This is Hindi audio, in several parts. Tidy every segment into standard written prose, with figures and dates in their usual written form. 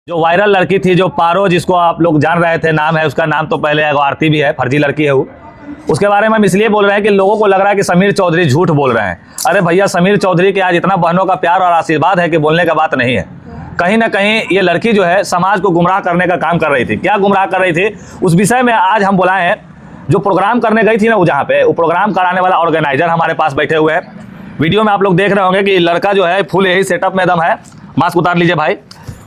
जो वायरल लड़की थी, जो पारो, जिसको आप लोग जान रहे थे, नाम है उसका, नाम तो पहले आरती भी है, फर्जी लड़की है वो। उसके बारे में हम इसलिए बोल रहे हैं कि लोगों को लग रहा है कि समीर चौधरी झूठ बोल रहे हैं। अरे भैया, समीर चौधरी के आज इतना बहनों का प्यार और आशीर्वाद है कि बोलने का बात नहीं है। कहीं ना कहीं ये लड़की जो है समाज को गुमराह करने का काम कर रही थी। क्या गुमराह कर रही थी, उस विषय में आज हम बुलाए हैं। जो प्रोग्राम करने गई थी ना, वो जहाँ पे वो प्रोग्राम कराने वाला ऑर्गेनाइजर हमारे पास बैठे हुए हैं। वीडियो में आप लोग देख रहे होंगे कि लड़का जो है फुल यही सेटअप में दम है। मास्क उतार लीजिए भाई।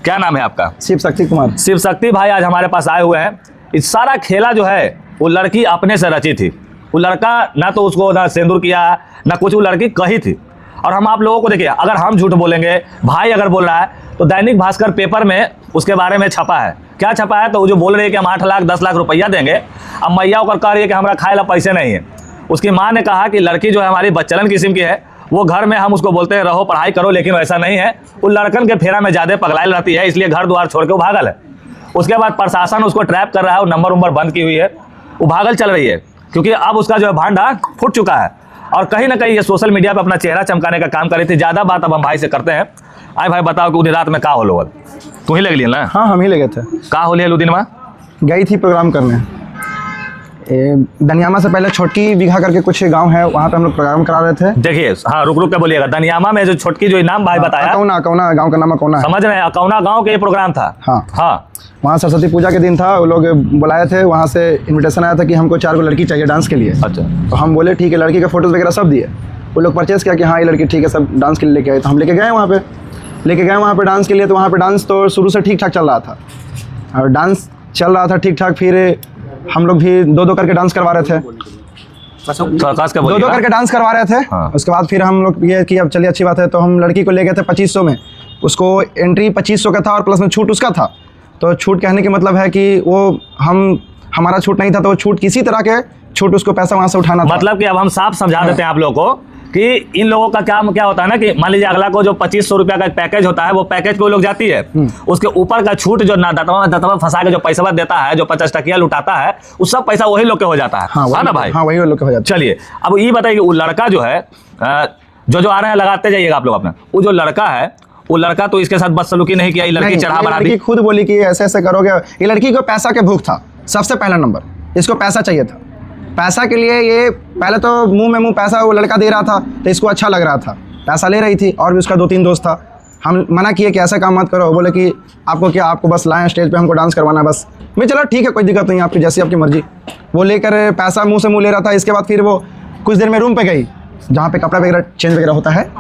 क्या नाम है आपका? शिव शक्ति कुमार। शिव शक्ति भाई आज हमारे पास आए हुए हैं। इस सारा खेला जो है वो लड़की अपने से रची थी। वो लड़का ना तो उसको ना सिंदूर किया ना कुछ, वो लड़की कही थी। और हम आप लोगों को देखिए, अगर हम झूठ बोलेंगे, भाई अगर बोल रहा है, तो दैनिक भास्कर पेपर में उसके बारे में छपा है। क्या छपा है? तो वो जो बोल रही है कि हम 8 लाख 10 लाख रुपया देंगे। अब मैया होकर कह रही है कि हमारा खाए ला पैसे नहीं है। उसकी माँ ने कहा कि लड़की जो है हमारी बच्चलन किस्म की है, वो घर में हम उसको बोलते हैं रहो पढ़ाई करो, लेकिन वैसा नहीं है। वो लड़कन के फेरा में ज़्यादा पगलाइल रहती है, इसलिए घर द्वार छोड़ के वो भागल है। उसके बाद प्रशासन उसको ट्रैप कर रहा है, वो नंबर बंद की हुई है, वो भागल चल रही है, क्योंकि अब उसका जो है भांडा फूट चुका है। और कहीं ना कहीं ये सोशल मीडिया पे अपना चेहरा चमकाने का काम कर रही थी। ज़्यादा बात अब हम भाई से करते हैं। आए भाई, बताओ कि उन्हीं रात में का हो लोग? तू ही लग ली ना? हाँ, हम ही लगे थे। का हो लिया दिन में? गई थी प्रोग्राम करने। दनियामा से पहले छोटकी बीघा करके कुछ गांव है, वहाँ पे हम लोग प्रोग्राम करा रहे थे। देखिए, हाँ, रुक के बोलिएगा। दनियामा में जो छोटकी जो नाम भाई बताया, अकौना गांव का नाम अकौना है। समझ रहे हैं? अकौना गांव के ये प्रोग्राम था। हाँ। वहाँ सरस्वती पूजा के दिन था, वो लोग बुलाए थे। वहाँ से इनविटेशन आया था कि हमको 4 लड़की चाहिए डांस के लिए। अच्छा। तो हम बोले ठीक है, लड़की के फोटोज वगैरह सब दिए। वो लोग परचेस किया कि हाँ ये लड़की ठीक है, सब डांस के लिए लेके आए। तो हम लेके गए वहाँ पे डांस के लिए। तो वहाँ पे डांस तो शुरू से ठीक ठाक चल रहा था, और डांस चल रहा था ठीक ठाक। फिर हम लोग भी 2-2 करके डांस करवा रहे थे। 2-2 करके डांस करवा रहे थे। हाँ। उसके बाद फिर हम लोग ये कि अब चलिए अच्छी बात है, तो हम लड़की को ले गए थे 2500 में। उसको एंट्री 2500 का था और प्लस में छूट उसका था। तो छूट कहने के मतलब है कि वो हमारा छूट नहीं था, तो वो छूट किसी तरह के छूट उसको पैसा वहाँ से उठाना था। मतलब कि अब हम साफ समझा देते हैं आप लोगों को कि इन लोगों का क्या होता है ना, कि मान लीजिए अगला को जो 2500 रुपया का पैकेज होता है, वो पैकेज पे वो लोग जाती है। उसके ऊपर का छूट जो ना दतवा फंसा के जो पैसा देता है, जो 50 टकिया लुटाता है, उस सब पैसा वही लोग के हो जाता है। हाँ ना भाई? हाँ, वही लोग के हो जाता है। चलिए, अब ये बताइए कि वो लड़का जो है, जो आ रहे हैं, लगाते जाइएगा आप लोग अपना। वो जो लड़का है, वो लड़का तो इसके साथ बदसलूकी नहीं किया, ये लड़की चढ़ा बढ़ा दी। खुद बोली कि ऐसे ऐसे करोगे। ये लड़की को पैसा के भूख था, सबसे पहला नंबर। इसको पैसा चाहिए था। पैसा के लिए ये पहले तो मुंह में मुंह पैसा वो लड़का दे रहा था, तो इसको अच्छा लग रहा था, पैसा ले रही थी। और भी उसका 2-3 दोस्त था। हम मना किए कि ऐसा काम मत करो। बोले कि आपको क्या, आपको बस लाएं स्टेज पे, हमको डांस करवाना है बस। मैं चलो ठीक है, कोई दिक्कत नहीं, आपकी जैसी आपकी मर्जी। वो लेकर पैसा मुँह से मुँह ले रहा था। इसके बाद फिर वो कुछ देर में रूम पर गई, जहाँ पे कपड़ा वगैरह चेंज वगैरह होता है,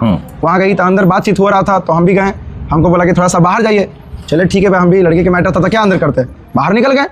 वहाँ गई। तो अंदर बातचीत हो रहा था, तो हम भी गए। हमको बोला कि थोड़ा सा बाहर जाइए। चले ठीक है भाई, हम भी लड़के के मैटर था, क्या अंदर करते, बाहर निकल गए।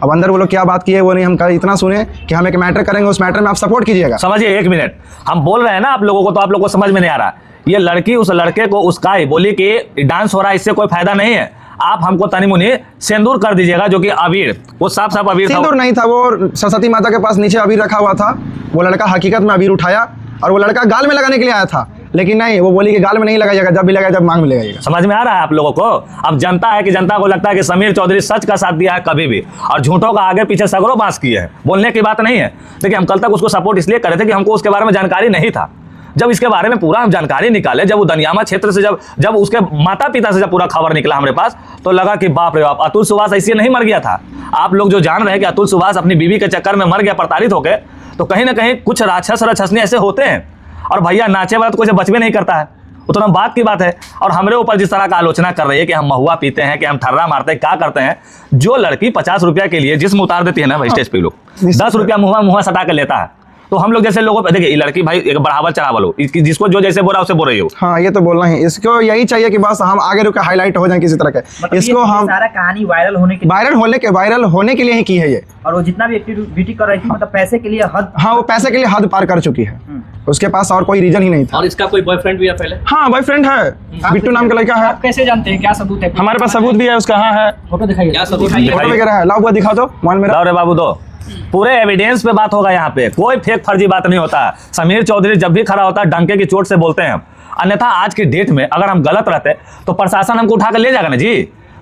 अब अंदर वो लोग क्या बात किए वो नहीं, हम इतना सुने कि हम एक मैटर करेंगे, उस मैटर में आप सपोर्ट कीजिएगा। समझिए, 1 मिनट, हम बोल रहे हैं ना आप लोगों को, तो आप लोगों को समझ में नहीं आ रहा। ये लड़की उस लड़के को उसका ही बोली कि डांस हो रहा है, इससे कोई फायदा नहीं है, आप हमको तनी मुनी सिंदूर कर दीजिएगा, जो कि अबीर, वो साफ अबीर था। सिंदूर नहीं था, वो सरस्वती माता के पास नीचे अबीर रखा हुआ था। वो लड़का हकीकत में अबीर उठाया, और वो लड़का गाल में लगाने के लिए आया था, लेकिन नहीं, वो बोली कि गाल में नहीं लगाइएगा, जब भी लगाया जब मांग में लगाइएगा। समझ में आ रहा है आप लोगों को? अब जनता है कि जनता को लगता है कि समीर चौधरी सच का साथ दिया है कभी भी, और झूठों का आगे पीछे सगरों बांस किए हैं। बोलने की बात नहीं है। देखिए, हम कल तक उसको सपोर्ट इसलिए कर रहे थे कि हमको उसके बारे में जानकारी नहीं था। जब इसके बारे में पूरा हम जानकारी निकाले, जब वो दनियामा क्षेत्र से जब उसके माता पिता से जब पूरा खबर निकला हमारे पास, तो लगा कि बाप रे बाप, अतुल सुभाष ऐसे नहीं मर गया था। आप लोग जो जान रहे हैं कि अतुल सुभाष अपनी बीवी के चक्कर में मर गया, प्रताड़ित हो गए, तो कहीं ना कहीं कुछ राक्षसने ऐसे होते हैं। और भैया, नाचे वाला तो कोई बच भी नहीं करता है, उतना बात की बात है। और हमारे ऊपर जिस तरह का आलोचना कर रही है कि हम महुआ पीते हैं, कि हम ठर्रा मारते हैं, क्या करते हैं। जो लड़की 50 रुपया के लिए जिसम उतार देती है ना भाई, स्टेज पे लोग 10 रुपया मुँह सटा कर लेता है। तो हम लोग जैसे लोगों पे देखिए, लड़की भाई एक बढ़ावा चढ़ावा लो, जिसको जो जैसे बोला उसे बोल रही हो। हाँ, ये तो बोलना ही, इसको यही चाहिए कि बस हम आगे रुके हाईलाइट हो जाए किसी तरह के। मतलब इसको हम सारा कहानी वायरल होने के लिए ही की है ये। और वो जितना भी एक्टिविटी कर रही थी, मतलब पैसे के लिए हद। हाँ, वो पैसे के लिए हद पार कर चुकी है। उसके पास और कोई रीजन ही नहीं था। और इसका कोई बॉयफ्रेंड भी है पहले? हाँ, बॉयफ्रेंड है, बिट्टू नाम का लड़का है। आप कैसे जानते हैं, क्या सबूत है? हमारे पास सबूत भी है उसका। हाँ है, फोटो दिखाइए। क्या सबूत? फोटो वगैरह है, लाओ दिखा दो मोबाइल में। रे बाबू, दो पूरे एविडेंस पे बात होगा। यहाँ पे कोई फेक फर्जी बात नहीं होता। समीर चौधरी जब भी खड़ा होता है, डंके की चोट से बोलते हैं हम। अन्यथा आज की डेट में अगर हम गलत रहते तो प्रशासन हमको उठा कर ले जाएगा ना जी,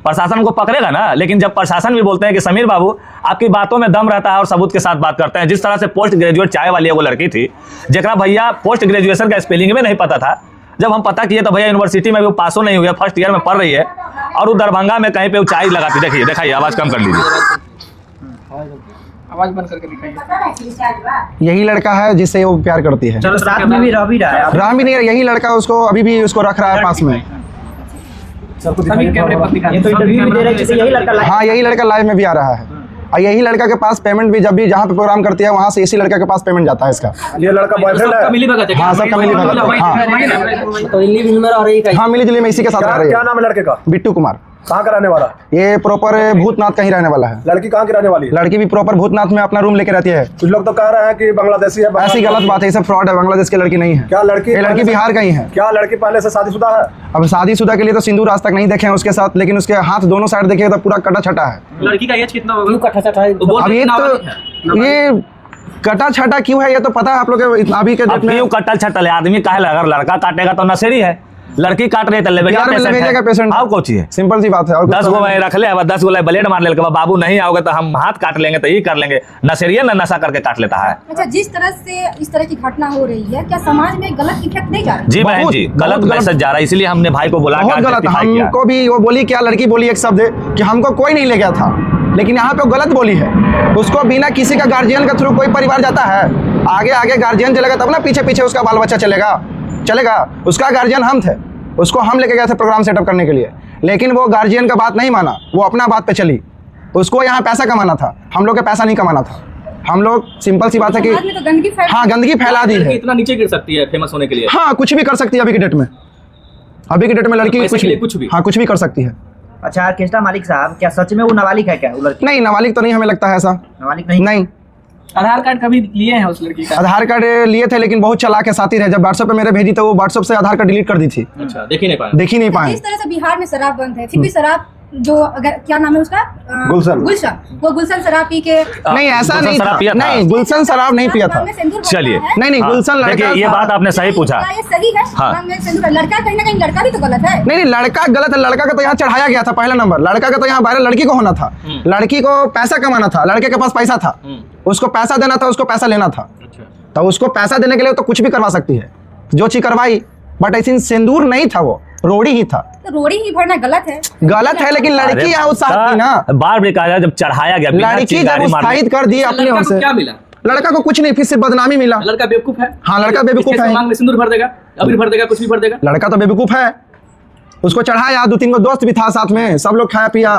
प्रशासन को पकड़ेगा ना। लेकिन जब प्रशासन भी बोलते हैं कि समीर बाबू आपकी बातों में दम रहता है और सबूत के साथ बात करते हैं। जिस तरह से पोस्ट ग्रेजुएट चाय वाली वो लड़की थी, जरा भैया पोस्ट ग्रेजुएशन का स्पेलिंग में नहीं पता था, जब हम पता किए तो भैया यूनिवर्सिटी में भी वो पासो नहीं हुआ, फर्स्ट ईयर में पढ़ रही है और वो दरभंगा में कहीं पे वो चाय लगाती। देखिए दिखाइए, आवाज़ कम कर लीजिए, आवाज बंद करके दिखाइए। यही लड़का है जिससे वो प्यार करती है। चलो साथ में भी रह भी रहा है। रहा भी नहीं, यही लड़का उसको अभी भी उसको रख रहा है पास में। सभी कैमरे पर दिखा, ये तो इंटरव्यू भी दे रहे हैं कि यही लड़का हाँ, यही लड़का लाइव में भी आ रहा है और यही लड़का के पास पेमेंट भी जब भी जहाँ पे प्रोग्राम करती है वहाँ से इसी लड़का के पास पेमेंट जाता है इसका। ये लड़का बॉयफ्रेंड है? मिली भगत है। हाँ, सबका मिली भगत है। हाँ तो लिव इन में रह रही है। हाँ, मिली जुली में इसी के साथ रह रही क्या है। नाम है लड़के का? बिट्टू कुमार। कहाँ का रहने वाला? ये प्रॉपर भूतनाथ का ही रहने वाला है। लड़की कहाँ की रहने वाली है? लड़की भी प्रॉपर भूतनाथ में अपना रूम लेके रहती है। कुछ लोग तो कह रहे हैं कि बांग्लादेशी है। ऐसी गलत बात है, ये सब फ्रॉड है, बांग्लादेश की लड़की नहीं है। क्या लड़की? ये लड़की बिहार का ही है। क्या लड़की पहले से शादीशुदा है? अब शादीशुदा के लिए तो सिंदूर आज तक नहीं देखे हैं उसके साथ, लेकिन उसके हाथ दोनों साइड देखेगा तो पूरा कटा छटा है। लड़की का एज कितना होगा? कटा छटा है। अब ये तो ये कटा छटा क्यों है ये तो पता है आप लोग के अभी के डेट में। क्यों कटल छटल है आदमी? काहे लगा? अगर लड़का काटेगा तो नशेरी है, लड़की काट रही है तो बिहार में लेवेजा का पेशेंट आओ कोची है, सिंपल सी बात है। और 10 गो मैं रख ले, अब 10 गो ब्लेड मार ले, बाबू नहीं आओगे तो हम हाथ काट लेंगे, तो ये कर लेंगे। नशेरिया ना नशा करके काट लेता है। अच्छा, जिस तरह से इस तरह की घटना हो रही है, क्या समाज में गलत इफेक्ट नहीं जा रहा? जी बहन जी, गलत मैसेज जा रहा है, इसलिए हमने भाई को बोला, बहुत गलत। हमको भी वो बोली, क्या लड़की बोली एक शब्द कि हमको कोई नहीं ले गया था, लेकिन यहाँ पे वो गलत बोली है। उसको बिना किसी का गार्जियन के थ्रू कोई परिवार जाता है, आगे आगे गार्जियन चलेगा तब ना पीछे पीछे उसका बाल बच्चा चलेगा। उसका गार्जियन हम थे, उसको हम लेके गए थे प्रोग्राम सेटअप करने के लिए, लेकिन वो गार्जियन का बात नहीं माना, वो अपना बात पे चली। उसको यहाँ पैसा कमाना था, हम लोग का पैसा नहीं कमाना था। हम लोग सिंपल सी बात है कि समाज में तो गंदगी फैल। हाँ, गंदगी फैला दी है। इतना नीचे गिर सकती है फेमस होने के लिए? हाँ, कुछ भी कर सकती है अभी के डेट में। अभी के डेट में लड़की कुछ भी हाँ, कुछ भी कर सकती है। अच्छा ऑर्केस्ट्रा मालिक साहब, क्या सच में वो नाबालिग है क्या वो लड़की? नहीं, नाबालिग तो नहीं, हमें लगता है ऐसा। नाबालिग नहीं? आधार कार्ड कभी लिए हैं उस लड़की का? आधार कार्ड लिए थे, लेकिन बहुत चालाक है, साथी रहे। जब व्हाट्सएप पे मेरे भेजी तो वो व्हाट्सएप से आधार कार्ड डिलीट कर दी थी। अच्छा, देख ही नहीं पाए। इस तरह से बिहार में शराब बंद है, फिर भी शराब जो अगर क्या नाम है उसका गुलशन। वो गुलशन शराब पी के नहीं, ऐसा नहीं था। नहीं, गुलशन शराब नहीं पिया था। चलिए नहीं, गुलशन लड़का। देखिए, ये बात आपने सही पूछा। ये सही है। हाँ। लड़का कहीं ना कहीं, लड़का भी तो गलत है। नहीं, लड़का गलत है। लड़का का तो यहाँ चढ़ाया गया था पहला नंबर। लड़का का तो यहाँ वायरल लड़की को होना था। लड़की को पैसा कमाना था, लड़के के पास पैसा था, उसको पैसा देना था, उसको पैसा लेना था। तो उसको पैसा देने के लिए तो कुछ भी करवा सकती है, जो चीज करवाई। बट ऐसी सिंदूर नहीं था, वो रोड़ी ही था। तो रोड़ी ही भरना गलत है। गलत है, लेकिन लड़की यहाँ उत्साहित थी ना। बार भी कहा जब चढ़ाया गया, लड़की जब उत्साहित कर दी अपने ओर से। क्या मिला? लड़का को कुछ नहीं, फिर सिर्फ बदनामी मिला। लड़का बेवकूफ है। हाँ, लड़का बेवकूफ है। मांग में सिंदूर भर देगा, अबीर भर देगा, कुछ भी भर देगा। लड़का तो बेवकूफ है। उसको चढ़ाया, 2-3 को दोस्त भी था साथ में, सब लोग खाया पिया,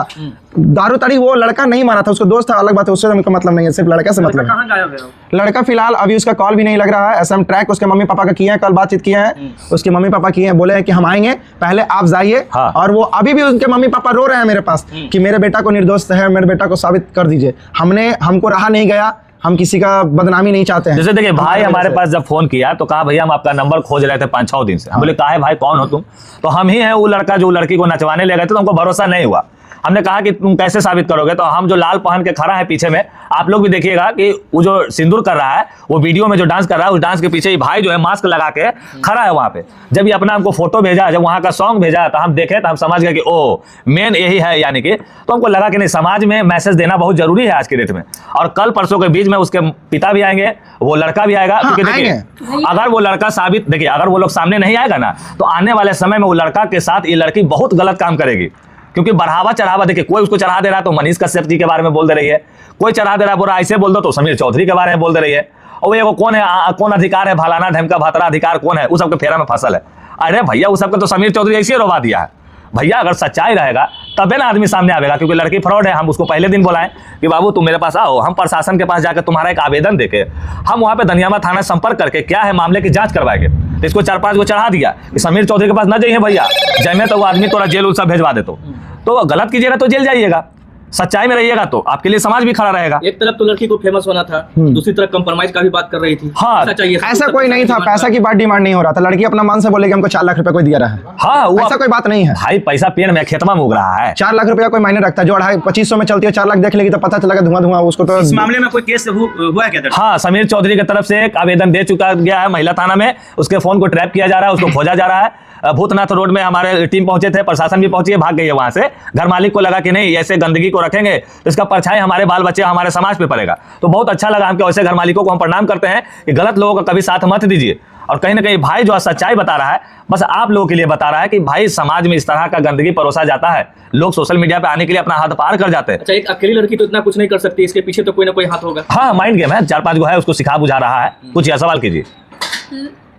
दारू ताड़ी। वो लड़का नहीं माना था, उसको दोस्त था, अलग बात है, उससे हमको मतलब नहीं है, सिर्फ लड़का से मतलब है। कहाँ गायब है? लड़का फिलहाल अभी उसका कॉल भी नहीं लग रहा है। SM ट्रैक उसके मम्मी पापा का किए हैं, कल बातचीत किए हैं, उसके मम्मी पापा किए हैं, बोले हैं कि हम आएंगे, पहले आप जाइए। हाँ। और वो अभी भी उनके मम्मी पापा रो रहे हैं मेरे पास कि मेरे बेटा को निर्दोष है, मेरे बेटा को साबित कर दीजिए। हमको रहा नहीं गया, हम किसी का बदनामी नहीं चाहते हैं। जैसे देखिए, भाई हमारे पास जब फोन किया तो कहा भैया हम आपका नंबर खोज रहे थे 5-6 दिन से। हम बोले कहा है भाई, कौन हो तुम? तो हम ही हैं वो लड़का जो लड़की को नचवाने ले गए थे। तो हमको भरोसा नहीं हुआ। हमने कहा कि तुम कैसे साबित करोगे? तो हम जो लाल पहन के खड़ा है पीछे में, आप लोग भी देखिएगा कि वो जो सिंदूर कर रहा है, वो वीडियो में जो डांस कर रहा है, उस डांस के पीछे ही भाई जो है मास्क लगा के खड़ा है वहां पे। जब ये अपना हमको फोटो भेजा, जब वहां का सॉन्ग भेजा, तो हम देखे, तो हम समझ गए कि ओ मेन यही है, यानी कि। तो हमको लगा कि नहीं, समाज में मैसेज देना बहुत जरूरी है आज के डेट में। और कल परसों के बीच में उसके पिता भी आएंगे, वो लड़का भी आएगा। हाँ, क्योंकि देखिए, अगर वो लड़का साबित, देखिए अगर वो लोग सामने नहीं आएगा ना, तो आने वाले समय में वो लड़का के साथ ये लड़की बहुत गलत काम करेगी। क्योंकि बढ़ावा चढ़ावा, देखिए कोई उसको चढ़ा दे रहा है तो मनीष कश्यप जी के बारे में बोल दे रही है, कोई चढ़ा दे रहा है, बोला ऐसे बोल दो तो समीर चौधरी के बारे में बोल दे रही है। और वो कौन है, कौन अधिकार है, भालाना ढमका भातरा अधिकार कौन है, उस सबके फेरा में फसल है। अरे भैया, उस सबका तो समीर चौधरी ऐसे ही रोवा दिया है। भैया अगर सच्चाई रहेगा तबे ना आदमी सामने आएगा, क्योंकि लड़की फ्रॉड है। हम उसको पहले दिन बुलाएं कि बाबू तुम मेरे पास आओ, हम प्रशासन के पास जाकर तुम्हारा एक आवेदन देके हम वहां पे दनियामा थाना संपर्क करके क्या है मामले की जांच करवाएंगे। तो इसको 4-5 को चढ़ा दिया कि समीर चौधरी के पास न जाइए भैया, जैमे तो वो आदमी थोड़ा जेल उल सब भेजवा दे। तो गलत कीजिएगा तो जेल जाइएगा, सच्चाई में रहिएगा तो आपके लिए समाज भी खड़ा रहेगा। एक तरफ तो लड़की को फेमस होना था, दूसरी तरफ कंप्रोमाइज का भी बात कर रही थी। हाँ, ऐसा कोई नहीं था, पैसा की बात डिमांड नहीं हो रहा था। लड़की अपना मन से बोले कि हमको 4 लाख रुपए कोई दिया रहा है। हाँ, वो ऐसा कोई बात नहीं है भाई, पैसा पेड़ में खेतमा में उग रहा है। 4 लाख रुपया कोई मायने रखता है? जो 250-2500 में चलती है, 4 लाख देख लेगी तो पता चलेगा धुआं। उसको तो इस मामले में कोई केस हुआ है क्या? हाँ, समीर चौधरी की तरफ से एक आवेदन दे चुका गया है महिला थाना में। उसके फोन को ट्रैप किया जा रहा है, उसको खोजा जा रहा है। भूतनाथ रोड में हमारे टीम पहुंचे थे, प्रशासन भी पहुंची है, भाग गई है वहां से। घर मालिक को लगा कि नहीं ऐसे गंदगी को रखेंगे तो इसका परछाई हमारे बाल बच्चे हमारे समाज पे पड़ेगा। तो बहुत अच्छा लगा हमको, ऐसे घर मालिकों को हम प्रणाम करते हैं कि गलत लोगों का कभी साथ मत दीजिए। और कहीं ना कहीं भाई जो सच्चाई बता रहा है, बस आप लोगों के लिए बता रहा है कि भाई समाज में इस तरह का गंदगी परोसा जाता है, लोग सोशल मीडिया पे आने के लिए अपना हाथ पार कर जाते हैं। अच्छा, एक अकेली लड़की तो इतना कुछ नहीं कर सकती, इसके पीछे तो कोई ना कोई हाथ होगा। हाँ, माइंड गेम है, 4-5 गो है, उसको सिखा बुझा रहा है। कुछ सवाल कीजिए।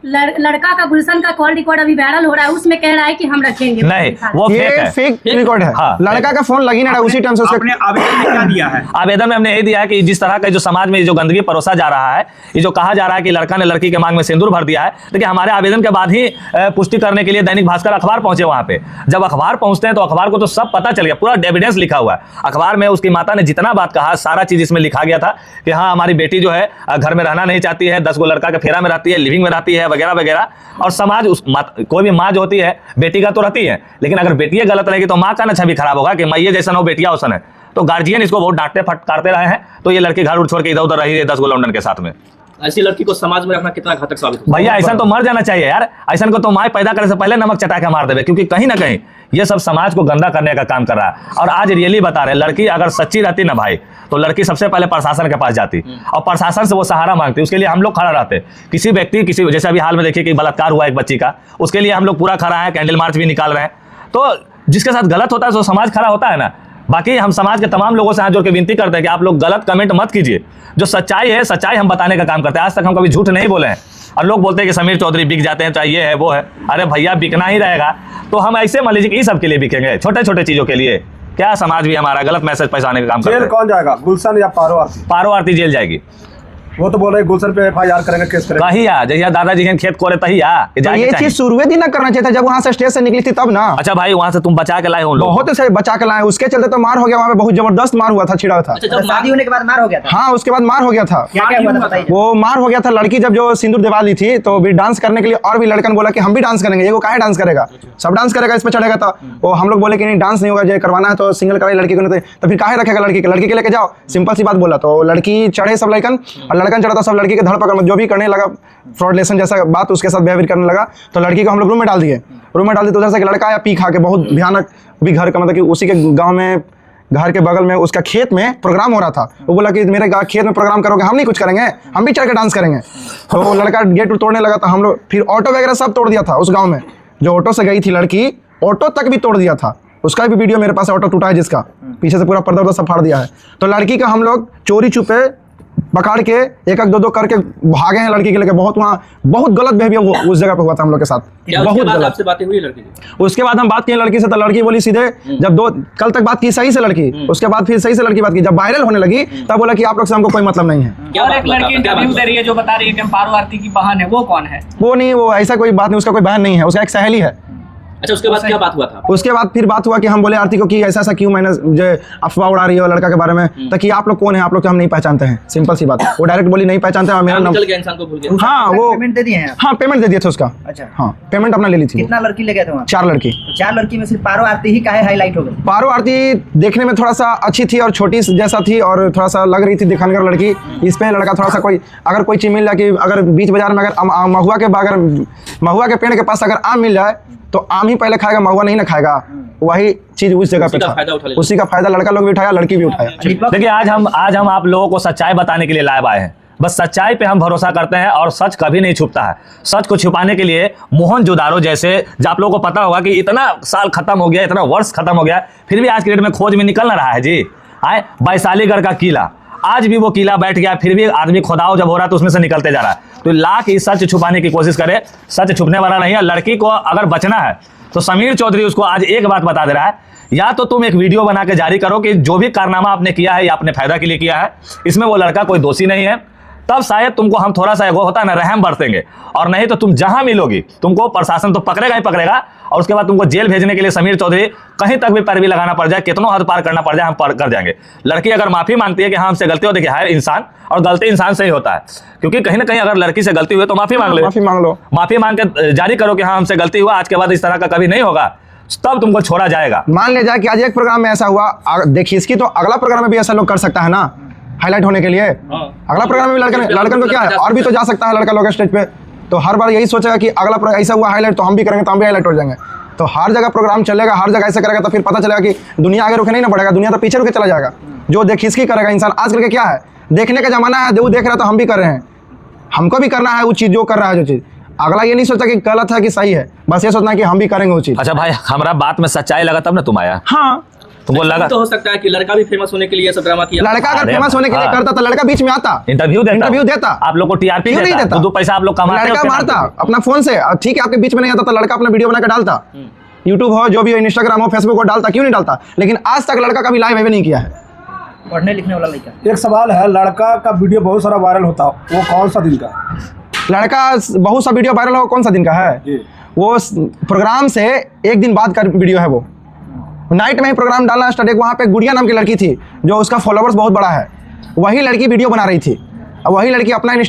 लड़का का गुलशन का कॉल रिकॉर्ड अभी वायरल हो रहा है, उसमें कह रहा है कि हम रखेंगे। नहीं, वो ये फेक रिकॉर्ड है। हाँ, लड़का का फोन लगी नहीं रहा, उसी टाइम से आपने आवेदन में क्या दिया है? आवेदन में हमने यही दिया है कि जिस तरह का जो समाज में जो गंदगी परोसा जा रहा है, ये जो कहा जा रहा है कि लड़का ने लड़की के मांग में सिंदूर भर दिया है, देखिए हमारे आवेदन के बाद ही पुष्टि करने के लिए दैनिक भास्कर अखबार पहुंचे वहां पे। जब अखबार पहुंचते हैं तो अखबार को तो सब पता चल गया, पूरा एविडेंस लिखा हुआ है अखबार में। उसकी माता ने जितना बात कहा, सारा चीज इसमें लिखा गया था कि हाँ हमारी बेटी जो है घर में रहना नहीं चाहती है, 10 गो लड़का के फेरा में रहती है, लिविंग में रहती है, वगैरह वगैरह। और समाज कोई भी माँ जो होती है बेटी का तो रहती है, लेकिन अगर बेटियां गलत रहेगी तो माँ का ना छवि खराब होगा कि मैये जैसा हो बेटियां वैसा है। तो गार्जियन इसको बहुत डांटते फटकारते रहे हैं, तो ये लड़की घर उड़ छोड़ के इधर उधर रही है 10 गो लौंडन के साथ में। ऐसी लड़की को समाज में रखना कितना घातक साबित होता है। भैया ऐसा तो मर जाना चाहिए यार, ऐसा को तो माँ पैदा करने से पहले नमक चटा के मार देवे, क्योंकि कहीं ना कहीं ये सब समाज को गंदा करने का काम कर रहा है। और आज रियली बता रहे हैं, लड़की अगर सच्ची रहती ना भाई, तो लड़की सबसे पहले प्रशासन के पास जाती और प्रशासन से वो सहारा मांगती, उसके लिए हम लोग खड़ा रहते। किसी व्यक्ति जैसे अभी हाल में देखिए कि बलात्कार हुआ एक बच्ची का, उसके लिए हम लोग पूरा खड़ा है, कैंडल मार्च भी निकाल रहे हैं। तो जिसके साथ गलत होता है तो समाज खड़ा होता है ना। बाकी हम समाज के तमाम लोगों से हाथ जोड़ के विनती करते हैं कि आप लोग गलत कमेंट मत कीजिए, जो सच्चाई है सच्चाई हम बताने का काम करते हैं। आज तक हम कभी झूठ नहीं बोले हैं। और लोग बोलते हैं कि समीर चौधरी बिक जाते हैं, चाहे ये है वो है। अरे भैया बिकना ही रहेगा, तो हम ऐसे मान लीजिए कि सब के लिए बिकेंगे, छोटे छोटे चीजों के लिए क्या समाज भी हमारा गलत मैसेज पहुंचाने का काम करता है। जेल कौन जाएगा, गुलशन या पारो आरती? पारो आरती जेल जाएगी। वो तो बोल रहे गुलशन पे FIR करेंगे, केस करेंगे। कही आ जहिया दादाजी के खेत कोरे तही आ कि तो जाके ये चाहिए। चीज शुरुए दिन ना करना चाहिए था, जब वहां से स्टेज से निकली थी तब ना। अच्छा भाई, वहां से तुम बचा के लाए हो लोग। बहुत से बचा के लाए, उसके चलते तो मार हो गया वहां पे, बहुत जबरदस्त मार हुआ था, छिड़ा था। अच्छा, जब शादी होने के बाद मार हो गया था। हाँ, उसके बाद मार हो गया था। क्या क्या हुआ था बताइए। वो मार हो गया था, लड़की जब जो सिंदूर दिवा ली थी तो भी डांस करने के लिए, और भी लड़कन बोला कि हम भी डांस करेंगे। ये वो काहे डांस करेगा, सब डांस करेगा, इस पे चढ़ेगा। तो वो हम लोग बोले कि नहीं डांस नहीं होगा, जो करवाना है तो सिंगल कराई लड़की को, नहीं तो फिर काहे रखेगा लड़की के लेके जाओ, सिंपल सी बात बोला। तो लड़की चढ़े सब लड़कन, और लड़कन चढ़ा तो सब लड़की के धड़ पकड़ में जो भी करने लगा, फ्रॉडलेशन जैसा बात उसके साथ बिहेवियर करने लगा। तो लड़की को हम लोग रूम में डाल दिए। तो उधर से लड़का आया पी खा के, बहुत भयानक। भी घर का मतलब कि उसी के गाँव में, घर के बगल में उसका खेत में प्रोग्राम हो रहा था। वो बोला कि मेरे खेत में प्रोग्राम करोगे, हम नहीं कुछ करेंगे, हम भी चढ़ के डांस करेंगे। तो वो लड़का गेट तोड़ने लगा। तो हम लोग फिर ऑटो वगैरह सब तोड़ दिया था उस गांव में। जो ऑटो से गई थी लड़की, ऑटो तक भी तोड़ दिया था। उसका भी वीडियो मेरे पास, ऑटो टूटा है जिसका, पीछे से पूरा पर्दा सब फाड़ दिया है। तो लड़की का हम लोग चोरी छुपे पकड़ के एक दो करके भागे हैं लड़की के लेके। बहुत वहाँ बहुत गलत बिहेवियर उस जगह पे हुआ था हम लोग के साथ, बहुत गलत। आपसे बातें हुई लड़की की? उसके बाद हम बात किए लड़की से, तो लड़की बोली सीधे, जब कल तक बात की सही से लड़की, उसके बाद फिर सही से लड़की बात की। जब वायरल होने लगी तब बोला कि आप लोग से हमको कोई मतलब नहीं है। और एक लड़की इंटरव्यू दे रही है जो बता रही है कि हम पारो आरती की बहन है, वो कौन है? वो नहीं, वो ऐसा कोई बात नहीं, उसका कोई बहन नहीं है, उसका एक सहेली है। अच्छा, उसके बाद क्या बात हुआ था? उसके बाद फिर बात हुआ कि हम बोले आरती को कि ऐसा क्यों मैंने जो अफवाह उड़ा रही हो लड़का के बारे में, तो कि आप लोग कौन है, आप लोग हम नहीं पहचानते हैं। सिंपल सी बात, वो डायरेक्ट बोली नहीं पहचानते हैं, मेरा नाम चल गया, इंसान को भूल गया। हाँ, वो पेमेंट दे दिए हैं? हाँ, पेमेंट दे दिया था उसका। अच्छा, हाँ, पेमेंट अपना ले ली थी। कितना लड़की ले गए थे वहाँ? 4 लड़की। 4 लड़की में सिर्फ पारो आरती ही काहे हाईलाइट हो गई? पारो आरती देखने में थोड़ा सा अच्छी थी और छोटी जैसा थी, और थोड़ा सा लग रही थी दिखाने का लड़की। इस पे लड़का थोड़ा सा कोई, अगर कोई चीज मिल जाए कि अगर बीच बाजार में अगर महुआ के पेड़ के पास अगर आम मिल जाए तो आम ही पहले खाएगा, महुआ नहीं ना खाएगा। वही चीज उस जगह पे था, उसी का फायदा लड़का लोग भी उठाया, लड़की भी उठाया। देखिए आज हम आप लोगों को सच्चाई बताने के लिए लाए आए हैं। बस सच्चाई पे हम भरोसा करते हैं और सच कभी नहीं छुपता है। सच को छुपाने के लिए मोहनजोदारो जैसे, जो आप लोगों को पता होगा कि इतना साल खत्म हो गया, इतना वर्ष खत्म हो गया, फिर भी आज की डेट में खोज में निकल ना रहा है जी। आए वैशालीगढ़ का किला, आज भी वो किला बैठ गया, फिर भी आदमी खोदाओ जब हो रहा है तो उसमें से निकलते जा रहा है। तो लाख इस सच छुपाने की कोशिश करे, सच छुपने वाला नहीं है। लड़की को अगर बचना है तो समीर चौधरी उसको आज एक बात बता दे रहा है, या तो तुम एक वीडियो बना के जारी करो कि जो भी कारनामा आपने किया है या अपने फायदा के लिए किया है, इसमें वो लड़का कोई दोषी नहीं है, तब शायद तुमको हम थोड़ा सा वो होता है ना रहम बरतेंगे। और नहीं तो तुम जहां मिलोगी तुमको प्रशासन तो पकड़ेगा ही पकड़ेगा, और उसके बाद तुमको जेल भेजने के लिए समीर चौधरी कहीं तक भी पैरवी लगाना पड़ जाए, कितनों हद पार करना पड़ जाए, हम पार कर जाएंगे। लड़की अगर माफी मांगती है कि हाँ हमसे गलती हो, देखिए हर इंसान और गलती इंसान से ही होता है, क्योंकि कहीं ना कहीं अगर लड़की से गलती हुई तो माफी मांग लो, माफी मांग के जारी करो कि हाँ हमसे गलती हुआ, आज के बाद इस तरह का कभी नहीं होगा, तब तुमको छोड़ा जाएगा। मान ले जाए कि आज एक प्रोग्राम में ऐसा हुआ, देखिए इसकी तो अगला प्रोग्राम में भी ऐसा लोग कर सकता है ना, हाईलाइट होने के लिए। अगला प्रोग्राम में भी लड़कन को क्या है, और भी तो जा सकता है लड़का लोग स्टेज पे। तो हर बार यही सोचेगा कि अगला ऐसा हुआ हाईलाइट तो हम भी करेंगे, तो हम भी हाईलाइट हो जाएंगे। तो हर जगह प्रोग्राम चलेगा, हर जगह ऐसे करेगा तो फिर पता चलेगा कि दुनिया आगे रुके नहीं ना बढ़ेगा, दुनिया तो पीछे रुके चला जाएगा। जो देख खिसकी करेगा इंसान। आजकल के क्या है, देखने का जमाना है, जो देख रहा है तो हम भी कर रहे हैं, हमको भी करना है वो चीज़ जो कर रहा है जो चीज़। अगला ये नहीं सोचता कि गलत है कि सही है, बस ये सोचना है कि हम भी करेंगे वो चीज़। अच्छा भाई, हमारा बात में सच्चाई लगा तब ना तुम आया। हाँ, तुमको लगा तो हो सकता है कि लड़का भी फेमस होने के लिए सब ड्रामा किया। लड़का अगर अरे फेमस होने के लिए हाँ। करता तो लड़का बीच में आता, इंटरव्यू देता आप लोग को टीआरपी क्यों नहीं देता? दो पैसा आप लोग कमाते हो लड़का उसके मारता नाम पे। अपना फोन से। ठीक है, आपके बीच में नहीं आता तो लड़का अपना वीडियो बना के डालता, यूट्यूब हो, जो भी हो, इंस्टाग्राम हो, फेसबुक हो, डालता। क्यों नहीं डालता? लेकिन आज तक लड़का कभी लाइव नहीं किया है। पढ़ने लिखने वाला लड़का। एक सवाल है, लड़का का वीडियो बहुत सारा वायरल होता है, वो कौन सा दिन का है? लड़का बहुत सा वीडियो वायरल हो, कौन सा दिन का है? जी। वो प्रोग्राम से एक दिन बाद का वीडियो है। वो नाइट में ही प्रोग्राम डालना स्टार्ट। एक वहाँ पे गुड़िया नाम की लड़की थी जो उसका फॉलोवर्स बहुत बड़ा है, वही लड़की वीडियो बना रही थी। अब वही लड़की अपना इंस्टा